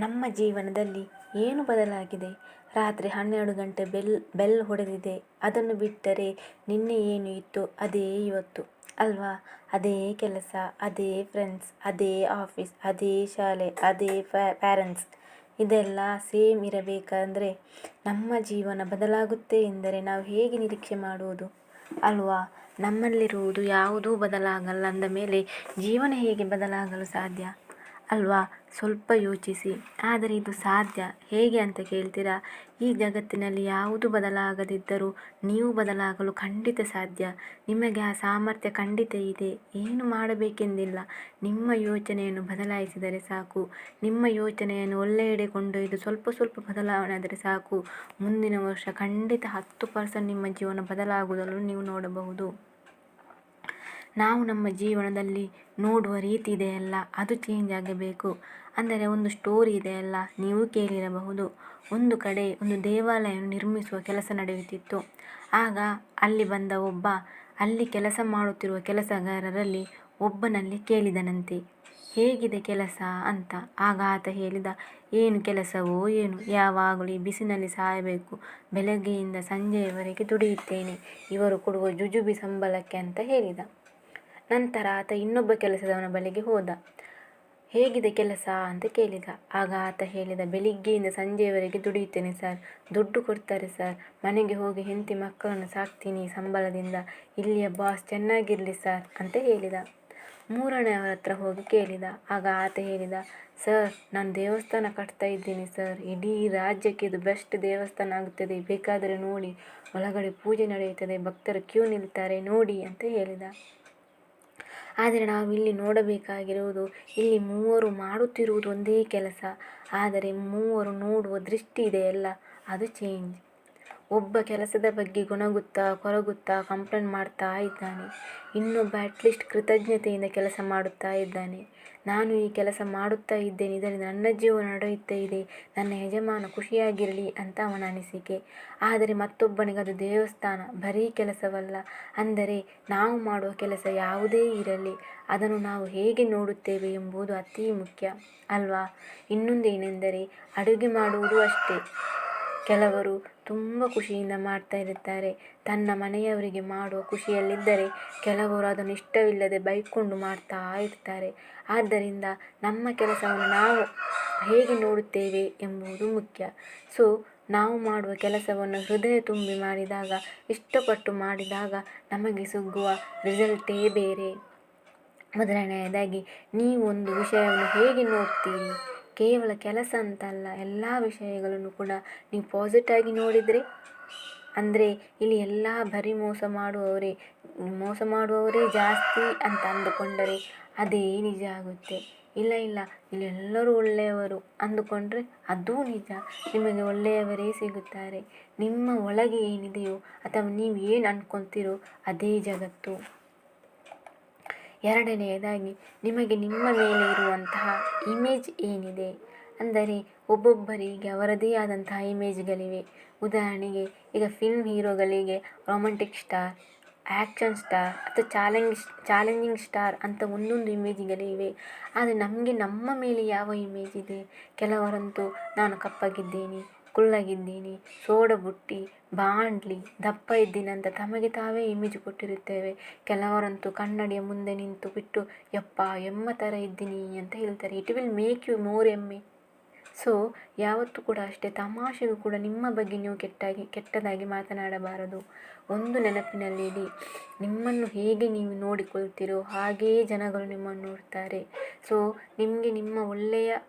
ನಮ್ಮ ಜೀವನದಲ್ಲಿ ಏನು ಬದಲಾಗಿದೆ? ರಾತ್ರಿ 12 ಗಂಟೆ ಬೆಲ್ ಹೊಡೆದಿದೆ. ಅದನ್ನು ಬಿಟ್ಟರೆ ನಿನ್ನೆ ಏನು ಇತ್ತು ಅದೇ ಇವತ್ತು ಅಲ್ವಾ? ಅದೇ ಕೆಲಸ, ಅದೇ ಫ್ರೆಂಡ್ಸ್, ಅದೇ ಆಫೀಸ್, ಅದೇ ಶಾಲೆ, ಅದೇ ಪ್ಯಾರೆಂಟ್ಸ್. ಇದೆಲ್ಲ ಸೇಮ್ ಇರಬೇಕಂದ್ರೆ ನಮ್ಮ ಜೀವನ ಬದಲಾಗುತ್ತೆ ಎಂದರೆ ನಾವು ಹೇಗೆ ನಿರೀಕ್ಷೆ ಮಾಡುವುದು ಅಲ್ವಾ? ನಮ್ಮಲ್ಲಿರುವುದು ಯಾವುದೂ ಬದಲಾಗಲ್ಲ ಅಂದ ಮೇಲೆ ಜೀವನ ಹೇಗೆ ಬದಲಾಗಲು ಸಾಧ್ಯ ಅಲ್ವಾ? ಸ್ವಲ್ಪ ಯೋಚಿಸಿ. ಆದರೆ ಇದು ಸಾಧ್ಯ ಹೇಗೆ ಅಂತ ಕೇಳ್ತೀರಾ? ಈ ಜಗತ್ತಿನಲ್ಲಿ ಯಾವುದು ಬದಲಾಗದಿದ್ದರೂ ನೀವು ಬದಲಾಗಲು ಖಂಡಿತ ಸಾಧ್ಯ. ನಿಮಗೆ ಆ ಸಾಮರ್ಥ್ಯ ಖಂಡಿತ ಇದೆ. ಏನು ಮಾಡಬೇಕೆಂದಿಲ್ಲ. ನಿಮ್ಮ ಯೋಚನೆಯನ್ನು ಬದಲಾಯಿಸಿದರೆ ಸಾಕು. ನಿಮ್ಮ ಯೋಚನೆಯನ್ನು ಒಳ್ಳೆಯಡೆ ಕೊಂಡೊಯ್ದು ಸ್ವಲ್ಪ ಸ್ವಲ್ಪ ಬದಲಾವಣೆ ಆದರೆ ಸಾಕು. ಮುಂದಿನ ವರ್ಷ ಖಂಡಿತ 10% ನಿಮ್ಮ ಜೀವನ ಬದಲಾಗುವುದನ್ನು ನೀವು ನೋಡಬಹುದು. ನಾವು ನಮ್ಮ ಜೀವನದಲ್ಲಿ ನೋಡುವ ರೀತಿ ಇದೆಯಲ್ಲ, ಅದು ಚೇಂಜ್ ಆಗಬೇಕು. ಅಂದರೆ ಒಂದು ಸ್ಟೋರಿ ಇದೆಯಲ್ಲ, ನೀವು ಕೇಳಿರಬಹುದು. ಒಂದು ಕಡೆ ಒಂದು ದೇವಾಲಯವನ್ನು ನಿರ್ಮಿಸುವ ಕೆಲಸ ನಡೆಯುತ್ತಿತ್ತು. ಆಗ ಅಲ್ಲಿ ಬಂದ ಅಲ್ಲಿ ಕೆಲಸ ಮಾಡುತ್ತಿರುವ ಕೆಲಸಗಾರರಲ್ಲಿ ಒಬ್ಬನಲ್ಲಿ ಕೇಳಿದನಂತೆ, ಹೇಗಿದೆ ಕೆಲಸ ಅಂತ. ಆಗ ಆತ ಹೇಳಿದ, ಏನು ಕೆಲಸವೋ ಏನು, ಯಾವಾಗಲೂ ಈ ಬಿಸಿಲಿನಲ್ಲಿ ಸಾಯಬೇಕು. ಬೆಳಗ್ಗೆಯಿಂದ ಸಂಜೆಯವರೆಗೆ ದುಡಿಯುತ್ತೇನೆ, ಇವರು ಕೊಡುವ ಜುಜುಬಿ ಸಂಬಳಕ್ಕೆ ಅಂತ ಹೇಳಿದ. ನಂತರ ಆತ ಇನ್ನೊಬ್ಬ ಕೆಲಸದವನ ಬಳಿಗೆ ಹೋದ. ಹೇಗಿದೆ ಕೆಲಸ ಅಂತ ಕೇಳಿದ. ಆಗ ಆತ ಹೇಳಿದ, ಬೆಳಿಗ್ಗೆಯಿಂದ ಸಂಜೆಯವರೆಗೆ ದುಡಿಯುತ್ತೇನೆ ಸರ್, ದುಡ್ಡು ಕೊಡ್ತಾರೆ ಸರ್, ಮನೆಗೆ ಹೋಗಿ ಹೆಂಡತಿ ಮಕ್ಕಳನ್ನು ಸಾಕ್ತೀನಿ ಸಂಬಳದಿಂದ, ಇಲ್ಲಿಯ ಬಾಸ್ ಚೆನ್ನಾಗಿರಲಿ ಸರ್ ಅಂತ ಹೇಳಿದ. ಮೂರನೆಯವರ ಹತ್ರ ಹೋಗಿ ಕೇಳಿದ. ಆಗ ಆತ ಹೇಳಿದ, ಸರ್ ನಾನು ದೇವಸ್ಥಾನ ಕಟ್ತಾ ಇದ್ದೀನಿ ಸರ್, ಇಡೀ ರಾಜ್ಯಕ್ಕೆ ಇದು ಬೆಸ್ಟ್ ದೇವಸ್ಥಾನ ಆಗುತ್ತದೆ, ಬೇಕಾದರೆ ನೋಡಿ, ಒಳಗಡೆ ಪೂಜೆ ನಡೆಯುತ್ತದೆ, ಭಕ್ತರು ಕ್ಯೂ ನಿಲ್ತಾರೆ ನೋಡಿ ಅಂತ ಹೇಳಿದ. ಆದರೆ ನಾವು ಇಲ್ಲಿ ನೋಡಬೇಕಾಗಿರುವುದು, ಇಲ್ಲಿ ಮೂವರು ಮಾಡುತ್ತಿರುವುದು ಒಂದೇ ಕೆಲಸ, ಆದರೆ ಮೂವರು ನೋಡುವ ದೃಷ್ಟಿ ಇದೆಯಲ್ಲ, ಅದು ಚೇಂಜ್. ಒಬ್ಬ ಕೆಲಸದ ಬಗ್ಗೆ ಗೊಣಗುತ್ತಾ ಕೊರಗುತ್ತಾ ಕಂಪ್ಲೇಂಟ್ ಮಾಡ್ತಾ ಇದ್ದಾನೆ. ಇನ್ನೊಬ್ಬ ಅಟ್ಲೀಸ್ಟ್ ಕೃತಜ್ಞತೆಯಿಂದ ಕೆಲಸ ಮಾಡುತ್ತಾ ಇದ್ದಾನೆ. ನಾನು ಈ ಕೆಲಸ ಮಾಡುತ್ತಾ ಇದ್ದೇನೆ, ಇದರಿಂದ ನನ್ನ ಜೀವನ ನಡೆಯುತ್ತಾ ಇದೆ, ನನ್ನ ಯಜಮಾನ ಖುಷಿಯಾಗಿರಲಿ ಅಂತ ಅವನ ಅನಿಸಿಕೆ. ಆದರೆ ಮತ್ತೊಬ್ಬನಿಗೆ ಅದು ದೇವಸ್ಥಾನ, ಬರೀ ಕೆಲಸವಲ್ಲ. ಅಂದರೆ ನಾವು ಮಾಡುವ ಕೆಲಸ ಯಾವುದೇ ಇರಲಿ, ಅದನ್ನು ನಾವು ಹೇಗೆ ನೋಡುತ್ತೇವೆ ಎಂಬುದು ಅತಿ ಮುಖ್ಯ ಅಲ್ವಾ? ಇನ್ನೊಂದೇನೆಂದರೆ ಅಡುಗೆ ಮಾಡುವುದು ಅಷ್ಟೇ. ಕೆಲವರು ತುಂಬ ಖುಷಿಯಿಂದ ಮಾಡ್ತಾ ಇರುತ್ತಾರೆ, ತನ್ನ ಮನೆಯವರಿಗೆ ಮಾಡುವ ಖುಷಿಯಲ್ಲಿದ್ದರೆ ಕೆಲವರು ಅದನ್ನು ಇಷ್ಟವಿಲ್ಲದೆ ಬೈಕೊಂಡು ಮಾಡ್ತಾ ಇರ್ತಾರೆ. ಆದ್ದರಿಂದ ನಮ್ಮ ಕೆಲಸವನ್ನು ನಾವು ಹೇಗೆ ನೋಡುತ್ತೇವೆ ಎಂಬುದು ಮುಖ್ಯ. ಸೊ ನಾವು ಮಾಡುವ ಕೆಲಸವನ್ನು ಹೃದಯ ತುಂಬಿ ಮಾಡಿದಾಗ, ಇಷ್ಟಪಟ್ಟು ಮಾಡಿದಾಗ ನಮಗೆ ಸಿಗುವ ರಿಸಲ್ಟೇ ಬೇರೆ. ಮೊದಲನೆಯದಾಗಿ ನೀವು ಒಂದು ವಿಷಯವನ್ನು ಹೇಗೆ ನೋಡ್ತೀರಿ? ಕೇವಲ ಕೆಲಸ ಅಂತಲ್ಲ, ಎಲ್ಲ ವಿಷಯಗಳನ್ನು ಕೂಡ ನೀವು ಪಾಸಿಟಿವಾಗಿ ನೋಡಿದರೆ, ಅಂದರೆ ಇಲ್ಲಿ ಎಲ್ಲ ಬರೀ ಮೋಸ ಮಾಡುವವರೇ ಜಾಸ್ತಿ ಅಂತ ಅಂದುಕೊಂಡರೆ ಅದೇ ನಿಜ ಆಗುತ್ತೆ. ಇಲ್ಲ ಇಲ್ಲಿ ಎಲ್ಲರೂ ಒಳ್ಳೆಯವರು ಅಂದುಕೊಂಡ್ರೆ ಅದೂ ನಿಜ, ನಿಮಗೆ ಒಳ್ಳೆಯವರೇ ಸಿಗುತ್ತಾರೆ. ನಿಮ್ಮ ಒಳಗೆ ಏನಿದೆಯೋ ಅಥವಾ ನೀವು ಏನು ಅಂದ್ಕೊಳ್ತೀರೋ ಅದೇ ಜಗತ್ತು. ಎರಡನೆಯದಾಗಿ, ನಿಮಗೆ ನಿಮ್ಮ ಮೇಲೆ ಇರುವಂತಹ ಇಮೇಜ್ ಏನಿದೆ. ಅಂದರೆ ಒಬ್ಬೊಬ್ಬರಿಗೆ ಅವರದೇ ಆದಂತಹ ಇಮೇಜ್ಗಳಿವೆ. ಉದಾಹರಣೆಗೆ ಈಗ ಫಿಲ್ಮ್ ಹೀರೋಗಳಿಗೆ ರೊಮ್ಯಾಂಟಿಕ್ ಸ್ಟಾರ್, ಆ್ಯಕ್ಷನ್ ಸ್ಟಾರ್ ಅಥವಾ ಚಾಲೆಂಜಿಂಗ್ ಸ್ಟಾರ್ ಅಂತ ಒಂದೊಂದು ಇಮೇಜ್ಗಳಿವೆ. ಆದರೆ ನಮಗೆ ನಮ್ಮ ಮೇಲೆ ಯಾವ ಇಮೇಜ್ ಇದೆ? ಕೆಲವರಂತೂ ನಾನು ಕಪ್ಪಗಿದ್ದೀನಿ, ಕುಳ್ಳಗಿದ್ದೀನಿ, ಸೋಡ ಬುಟ್ಟಿ, ಬಾಂಡ್ಲಿ, ದಪ್ಪ ಇದ್ದೀನಿ ಅಂತ ತಮಗೆ ತಾವೇ ಇಮೇಜ್ ಕೊಟ್ಟಿರುತ್ತೇವೆ. ಕೆಲವರಂತೂ ಕನ್ನಡಿಯ ಮುಂದೆ ನಿಂತು ಬಿಟ್ಟು ಯಪ್ಪ ಎಮ್ಮ ಥರ ಇದ್ದೀನಿ ಅಂತ ಹೇಳ್ತಾರೆ. It will make you more ಎಮ್ಮೆ. ಸೊ ಯಾವತ್ತೂ ಕೂಡ ಅಷ್ಟೇ, ತಮಾಷೆಗೂ ಕೂಡ ನಿಮ್ಮ ಬಗ್ಗೆ ನೀವು ಕೆಟ್ಟದಾಗಿ ಮಾತನಾಡಬಾರದು. ಒಂದು ನೆನಪಿನಲ್ಲಿಡಿ, ನಿಮ್ಮನ್ನು ಹೇಗೆ ನೀವು ನೋಡಿಕೊಳ್ತೀರೋ ಹಾಗೆಯೇ ಜನಗಳು ನಿಮ್ಮನ್ನು ನೋಡ್ತಾರೆ. ಸೊ ನಿಮಗೆ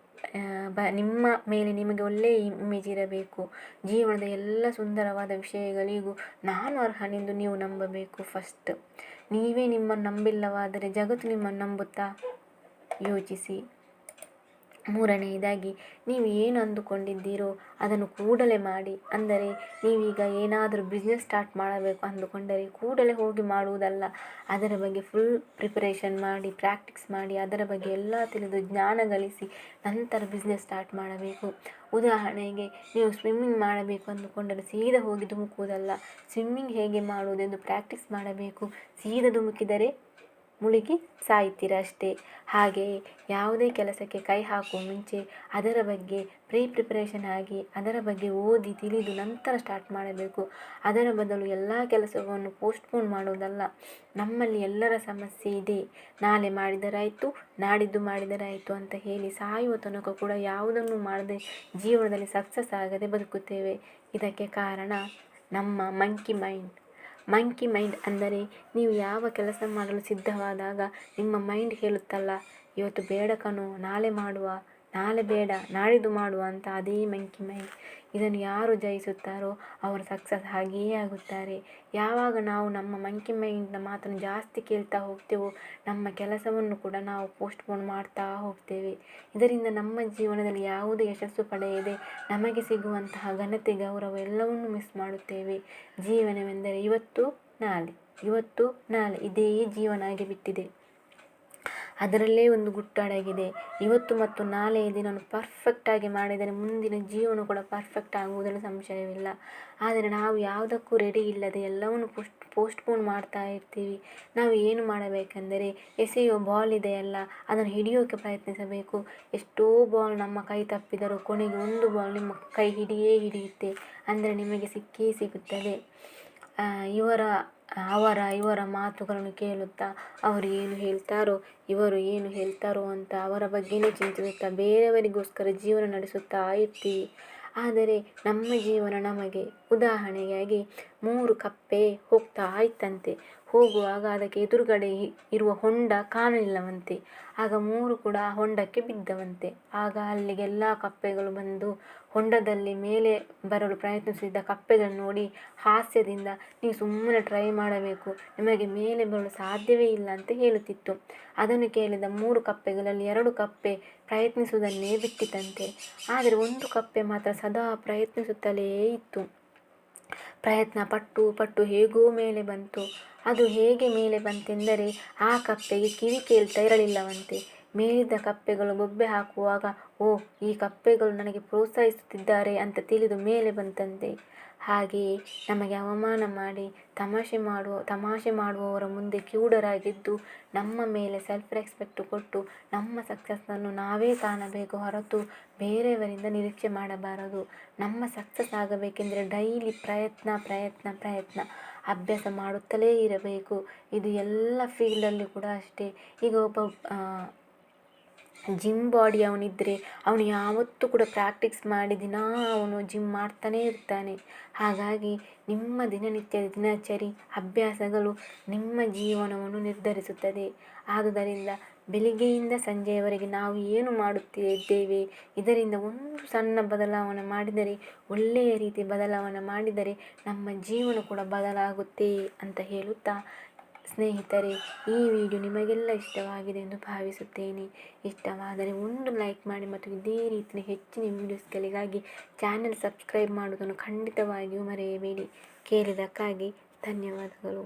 ನಿಮ್ಮ ಮೇಲೆ ನಿಮಗೆ ಒಳ್ಳೆಯ ಇಮೇಜ್ ಇರಬೇಕು. ಜೀವನದ ಎಲ್ಲ ಸುಂದರವಾದ ವಿಷಯಗಳಿಗೂ ನಾನು ಅರ್ಹನೆಂದು ನೀವು ನಂಬಬೇಕು. ಫಸ್ಟ್ ನೀವೇ ನಿಮ್ಮನ್ನು ನಂಬಿಲ್ಲವಾದರೆ ಜಗತ್ತು ನಿಮ್ಮನ್ನು ನಂಬುತ್ತಾ? ಯೋಚಿಸಿ. ಮೂರನೆಯದಾಗಿ, ನೀವು ಏನು ಅಂದುಕೊಂಡಿದ್ದೀರೋ ಅದನ್ನು ಕೂಡಲೇ ಮಾಡಿ. ಅಂದರೆ ನೀವೀಗ ಏನಾದರೂ ಬಿಸ್ನೆಸ್ ಸ್ಟಾರ್ಟ್ ಮಾಡಬೇಕು ಅಂದುಕೊಂಡರೆ ಕೂಡಲೇ ಹೋಗಿ ಮಾಡುವುದಲ್ಲ, ಅದರ ಬಗ್ಗೆ ಫುಲ್ ಪ್ರಿಪರೇಷನ್ ಮಾಡಿ, ಪ್ರಾಕ್ಟೀಸ್ ಮಾಡಿ, ಅದರ ಬಗ್ಗೆ ಎಲ್ಲ ತಿಳಿದು ಜ್ಞಾನ ಗಳಿಸಿ ನಂತರ ಬಿಸ್ನೆಸ್ ಸ್ಟಾರ್ಟ್ ಮಾಡಬೇಕು. ಉದಾಹರಣೆಗೆ ನೀವು ಸ್ವಿಮ್ಮಿಂಗ್ ಮಾಡಬೇಕು ಅಂದುಕೊಂಡರೆ ಸೀದಾ ಹೋಗಿ ಧುಮುಕುವುದಲ್ಲ, ಸ್ವಿಮ್ಮಿಂಗ್ ಹೇಗೆ ಮಾಡುವುದೆಂದು ಪ್ರಾಕ್ಟೀಸ್ ಮಾಡಬೇಕು. ಸೀದಾ ಧುಮುಕಿದರೆ ಮುಳುಗಿ ಸಾಯ್ತೀರ ಅಷ್ಟೇ. ಹಾಗೆಯೇ ಯಾವುದೇ ಕೆಲಸಕ್ಕೆ ಕೈ ಹಾಕುವ ಮುಂಚೆ ಅದರ ಬಗ್ಗೆ ಪ್ರಿಪ್ರೇಷನ್ ಆಗಿ ಅದರ ಬಗ್ಗೆ ಓದಿ ತಿಳಿದು ನಂತರ ಸ್ಟಾರ್ಟ್ ಮಾಡಬೇಕು. ಅದರ ಬದಲು ಎಲ್ಲ ಕೆಲಸವನ್ನು ಪೋಸ್ಟ್ಪೋನ್ ಮಾಡುವುದಲ್ಲ. ನಮ್ಮಲ್ಲಿ ಎಲ್ಲರ ಸಮಸ್ಯೆ ಇದೆ, ನಾಳೆ ಮಾಡಿದರಾಯಿತು, ನಾಡಿದ್ದು ಮಾಡಿದರಾಯಿತು ಅಂತ ಹೇಳಿ ಸಾಯುವ ತನಕ ಕೂಡ ಯಾವುದನ್ನು ಮಾಡದೆ ಜೀವನದಲ್ಲಿ ಸಕ್ಸಸ್ ಆಗದೆ ಬದುಕುತ್ತೇವೆ. ಇದಕ್ಕೆ ಕಾರಣ ನಮ್ಮ ಮಂಕಿ ಮೈಂಡ್ ಅಂದರೆ ನೀವು ಯಾವ ಕೆಲಸ ಮಾಡಲು ಸಿದ್ಧವಾದಾಗ ನಿಮ್ಮ ಮೈಂಡ್ ಹೇಳುತ್ತಲ್ಲ, ಇವತ್ತು ಬೇಡ ಕಣೋ, ನಾಳೆ ಮಾಡುವ, ನಾಳೆ ಬೇಡ ನಾಡಿದ್ದು ಮಾಡುವ ಅಂತ. ಅದೇ ಮಂಕಿ ಮೈಂಡ್. ಇದನ್ನು ಯಾರು ಜಯಿಸುತ್ತಾರೋ ಅವರು ಸಕ್ಸಸ್ ಹಾಗೆಯೇ ಆಗುತ್ತಾರೆ. ಯಾವಾಗ ನಾವು ನಮ್ಮ ಮಂಕಿ ಮೈಂಡ್ನ ಮಾತನ್ನು ಜಾಸ್ತಿ ಕೇಳ್ತಾ ಹೋಗ್ತೇವೋ ನಮ್ಮ ಕೆಲಸವನ್ನು ಕೂಡ ನಾವು ಪೋಸ್ಟ್ಪೋನ್ ಮಾಡ್ತಾ ಹೋಗ್ತೇವೆ. ಇದರಿಂದ ನಮ್ಮ ಜೀವನದಲ್ಲಿ ಯಾವುದೇ ಯಶಸ್ಸು ಪಡೆಯದೆ ನಮಗೆ ಸಿಗುವಂತಹ ಘನತೆ, ಗೌರವ ಎಲ್ಲವನ್ನೂ ಮಿಸ್ ಮಾಡುತ್ತೇವೆ. ಜೀವನವೆಂದರೆ ಇವತ್ತು ನಾಳೆ ಇದೇ ಜೀವನ ಆಗಿಬಿಟ್ಟಿದೆ. ಅದರಲ್ಲೇ ಒಂದು ಗುಟ್ಟು ಅಡಗಿದೆ. ಇವತ್ತು ಮತ್ತು ನಾಳೆಯ ದಿನವನ್ನು ಪರ್ಫೆಕ್ಟಾಗಿ ಮಾಡಿದರೆ ಮುಂದಿನ ಜೀವನ ಕೂಡ ಪರ್ಫೆಕ್ಟ್ ಆಗುವುದರಲ್ಲಿ ಸಂಶಯವಿಲ್ಲ. ಆದರೆ ನಾವು ಯಾವುದಕ್ಕೂ ರೆಡಿ ಇಲ್ಲದೆ ಎಲ್ಲವನ್ನು ಪೋಸ್ಟ್ಪೋನ್ ಮಾಡ್ತಾ ಇರ್ತೀವಿ. ನಾವು ಏನು ಮಾಡಬೇಕೆಂದರೆ ಎಸೆಯುವ ಬಾಲ್ ಇದೆಯಲ್ಲ, ಅದನ್ನು ಹಿಡಿಯೋಕ್ಕೆ ಪ್ರಯತ್ನಿಸಬೇಕು. ಎಷ್ಟೋ ಬಾಲ್ ನಮ್ಮ ಕೈ ತಪ್ಪಿದರೂ ಕೊನೆಗೆ ಒಂದು ಬಾಲ್ ನಿಮ್ಮ ಕೈ ಹಿಡಿಯುತ್ತೆ. ಅಂದರೆ ನಿಮಗೆ ಸಿಕ್ಕೇ ಸಿಗುತ್ತದೆ. ಇವರ ಮಾತುಗಳನ್ನು ಕೇಳುತ್ತಾ ಅವರು ಏನು ಹೇಳ್ತಾರೋ ಇವರು ಏನು ಹೇಳ್ತಾರೋ ಅಂತ ಅವರ ಬಗ್ಗೆನೇ ಚಿಂತಿಸುತ್ತಾ ಬೇರೆಯವರಿಗೋಸ್ಕರ ಜೀವನ ನಡೆಸುತ್ತಾ ಇರ್ತೀವಿ. ಆದರೆ ನಮ್ಮ ಜೀವನ ನಮಗೆ. ಉದಾಹರಣೆಗಾಗಿ 3 ಕಪ್ಪೆ ಹೋಗ್ತಾ ಇತ್ತಂತೆ. ಹೋಗುವಾಗ ಅದಕ್ಕೆ ಎದುರುಗಡೆ ಇರುವ ಹೊಂಡ ಕಾಣಲಿಲ್ಲವಂತೆ. ಆಗ 3 ಕೂಡ ಆ ಹೊಂಡಕ್ಕೆ ಬಿದ್ದವಂತೆ. ಆಗ ಅಲ್ಲಿಗೆ ಎಲ್ಲ ಕಪ್ಪೆಗಳು ಬಂದು ಹೊಂಡದಲ್ಲಿ ಮೇಲೆ ಬರಲು ಪ್ರಯತ್ನಿಸಿದ್ದ ಕಪ್ಪೆಗಳನ್ನು ನೋಡಿ ಹಾಸ್ಯದಿಂದ, ನೀವು ಸುಮ್ಮನೆ ಟ್ರೈ ಮಾಡಬೇಕು, ನಿಮಗೆ ಮೇಲೆ ಬರಲು ಸಾಧ್ಯವೇ ಇಲ್ಲ ಅಂತ ಹೇಳುತ್ತಿತ್ತು. ಅದನ್ನು ಕೇಳಿದ 3 ಕಪ್ಪೆಗಳಲ್ಲಿ 2 ಕಪ್ಪೆ ಪ್ರಯತ್ನಿಸುವುದನ್ನೇ ಬಿಟ್ಟಿತಂತೆ. ಆದರೆ 1 ಕಪ್ಪೆ ಮಾತ್ರ ಸದಾ ಪ್ರಯತ್ನಿಸುತ್ತಲೇ ಇತ್ತು. ಪ್ರಯತ್ನ ಪಟ್ಟು ಹೇಗೋ ಮೇಲೆ ಬಂತು. ಅದು ಹೇಗೆ ಮೇಲೆ ಬಂತೆಂದರೆ ಆ ಕಪ್ಪೆಗೆ ಕಿವಿ ಕೇಳ್ತಾ ಇರಲಿಲ್ಲವಂತೆ. ಮೇಲಿದ್ದ ಕಪ್ಪೆಗಳು ಬೊಬ್ಬೆ ಹಾಕುವಾಗ ಈ ಕಪ್ಪೆಗಳು ನನಗೆ ಪ್ರೋತ್ಸಾಹಿಸುತ್ತಿದ್ದಾರೆ ಅಂತ ತಿಳಿದು ಮೇಲೆ ಬಂತಂತೆ. ಹಾಗೆಯೇ ನಮಗೆ ಅವಮಾನ ಮಾಡಿ ತಮಾಷೆ ಮಾಡುವವರ ಮುಂದೆ ಕಿವುಡರಾಗಿದ್ದು ನಮ್ಮ ಮೇಲೆ ಸೆಲ್ಫ್ ರೆಸ್ಪೆಕ್ಟ್ ಕೊಟ್ಟು ನಮ್ಮ ಸಕ್ಸಸ್ಸನ್ನು ನಾವೇ ಕಾಣಬೇಕು ಹೊರತು ಬೇರೆಯವರಿಂದ ನಿರೀಕ್ಷೆ ಮಾಡಬಾರದು. ನಮ್ಮ ಸಕ್ಸಸ್ ಆಗಬೇಕೆಂದರೆ ಡೈಲಿ ಪ್ರಯತ್ನ ಅಭ್ಯಾಸ ಮಾಡುತ್ತಲೇ ಇರಬೇಕು. ಇದು ಎಲ್ಲ ಫೀಲ್ಡಲ್ಲಿ ಕೂಡ ಅಷ್ಟೇ. ಈಗ ಒಬ್ಬ ಜಿಮ್ ಬಾಡಿ ಅವನಿದ್ದರೆ ಅವನು ಯಾವತ್ತೂ ಕೂಡ ಪ್ರಾಕ್ಟೀಸ್ ಮಾಡಿ ದಿನಾ ಅವನು ಜಿಮ್ ಮಾಡ್ತಾನೇ ಇರ್ತಾನೆ. ಹಾಗಾಗಿ ನಿಮ್ಮ ದಿನನಿತ್ಯದ ದಿನಚರಿ ಅಭ್ಯಾಸಗಳು ನಿಮ್ಮ ಜೀವನವನ್ನು ನಿರ್ಧರಿಸುತ್ತದೆ. ಆದುದರಿಂದ ಬೆಳಿಗ್ಗೆಯಿಂದ ಸಂಜೆಯವರೆಗೆ ನಾವು ಏನು ಮಾಡುತ್ತಿದ್ದೇವೆ ಇದರಿಂದ ಒಂದು ಸಣ್ಣ ಬದಲಾವಣೆ ಮಾಡಿದರೆ, ಒಳ್ಳೆಯ ರೀತಿ ಬದಲಾವಣೆ ಮಾಡಿದರೆ ನಮ್ಮ ಜೀವನ ಕೂಡ ಬದಲಾಗುತ್ತೆ ಅಂತ ಹೇಳುತ್ತಾ, ಸ್ನೇಹಿತರೆ, ಈ ವಿಡಿಯೋ ನಿಮಗೆಲ್ಲ ಇಷ್ಟವಾಗಿದೆ ಎಂದು ಭಾವಿಸುತ್ತೇನೆ. ಇಷ್ಟವಾದರೆ ಒಂದು ಲೈಕ್ ಮಾಡಿ ಮತ್ತು ಇದೇ ರೀತಿಯ ಹೆಚ್ಚಿನ ವೀಡಿಯೋಸ್ಗಳಿಗಾಗಿ ಚಾನೆಲ್ ಸಬ್ಸ್ಕ್ರೈಬ್ ಮಾಡುವುದನ್ನು ಖಂಡಿತವಾಗಿಯೂ ಮರೆಯಬೇಡಿ. ಕೇಳಿದ್ದಕ್ಕಾಗಿ ಧನ್ಯವಾದಗಳು.